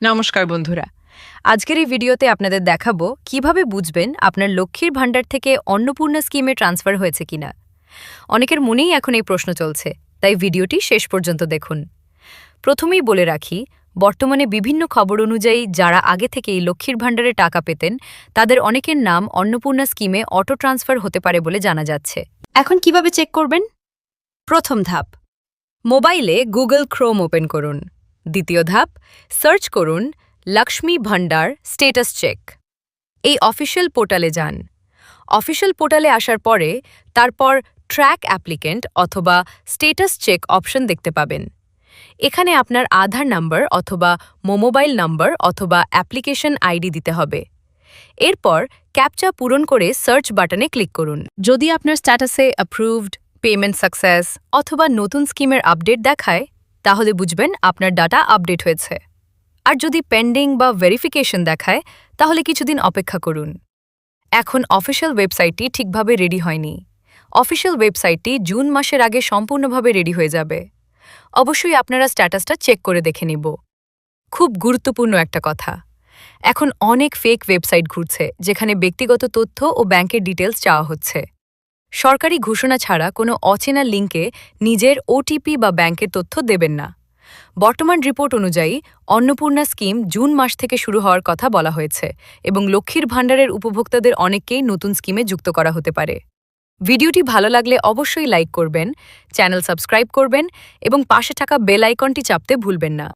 নমস্কার বন্ধুরা, আজকের এই ভিডিওতে আপনাদের দেখাবো কিভাবে বুঝবেন আপনার লক্ষ্মীর ভাণ্ডার থেকে অন্নপূর্ণা স্কিমে ট্রান্সফার হয়েছে কিনা। অনেকের মনেই এখন এই প্রশ্ন চলছে, তাই ভিডিওটি শেষ পর্যন্ত দেখুন। প্রথমেই বলে রাখি, বর্তমানে বিভিন্ন খবর অনুযায়ী যারা আগে থেকেই লক্ষ্মীর ভাণ্ডারে টাকা পেতেন তাদের অনেকের নাম অন্নপূর্ণা স্কিমে অটো ট্রান্সফার হতে পারে বলে জানা যাচ্ছে। এখন কিভাবে চেক করবেন? প্রথম ধাপ, মোবাইলে গুগল ক্রোম ওপেন করুন। দ্বিতীয় ধাপ, সার্চ করুন লক্ষ্মী ভাণ্ডার স্টেটাস চেক। এই অফিসিয়াল পোর্টালে যান। অফিসিয়াল পোর্টালে আসার পরে তারপর ট্র্যাক অ্যাপ্লিকেন্ট অথবা স্টেটাস চেক অপশন দেখতে পাবেন। এখানে আপনার আধার নাম্বার অথবা মোবাইল নাম্বার অথবা অ্যাপ্লিকেশন আইডি দিতে হবে। এরপর ক্যাপচা পূরণ করে সার্চ বাটনে ক্লিক করুন। যদি আপনার স্ট্যাটাসে অ্যাপ্রুভড, পেমেন্ট সাকসেস অথবা নতুন স্কিমের আপডেট দেখায়, তাহলে বুঝবেন আপনার ডাটা আপডেট হয়েছে। আর যদি পেন্ডিং বা ভেরিফিকেশন দেখায়, তাহলে কিছুদিন অপেক্ষা করুন। এখন অফিসিয়াল ওয়েবসাইটটি ঠিকভাবে রেডি হয়নি। অফিসিয়াল ওয়েবসাইটটি জুন মাসের আগে সম্পূর্ণভাবে রেডি হয়ে যাবে। অবশ্যই আপনারা স্ট্যাটাসটা চেক করে দেখে নিব। খুব গুরুত্বপূর্ণ একটা কথা, এখন অনেক ফেক ওয়েবসাইট ঘুরছে যেখানে ব্যক্তিগত তথ্য ও ব্যাংকের ডিটেলস চাওয়া হচ্ছে। সরকারি ঘোষণা ছাড়া কোনো অচেনা লিঙ্কে নিজের ওটিপি বা ব্যাংকের তথ্য দেবেন না। বর্তমান রিপোর্ট অনুযায়ী অন্নপূর্ণা স্কিম জুন মাস থেকে শুরু হওয়ার কথা বলা হয়েছে এবং লক্ষ্মীর ভাণ্ডারের উপভোক্তাদের অনেককেই নতুন স্কিমে যুক্ত করা হতে পারে। ভিডিওটি ভালো লাগলে অবশ্যই লাইক করবেন, চ্যানেল সাবস্ক্রাইব করবেন এবং পাশে থাকা বেল আইকনটি চাপতে ভুলবেন না।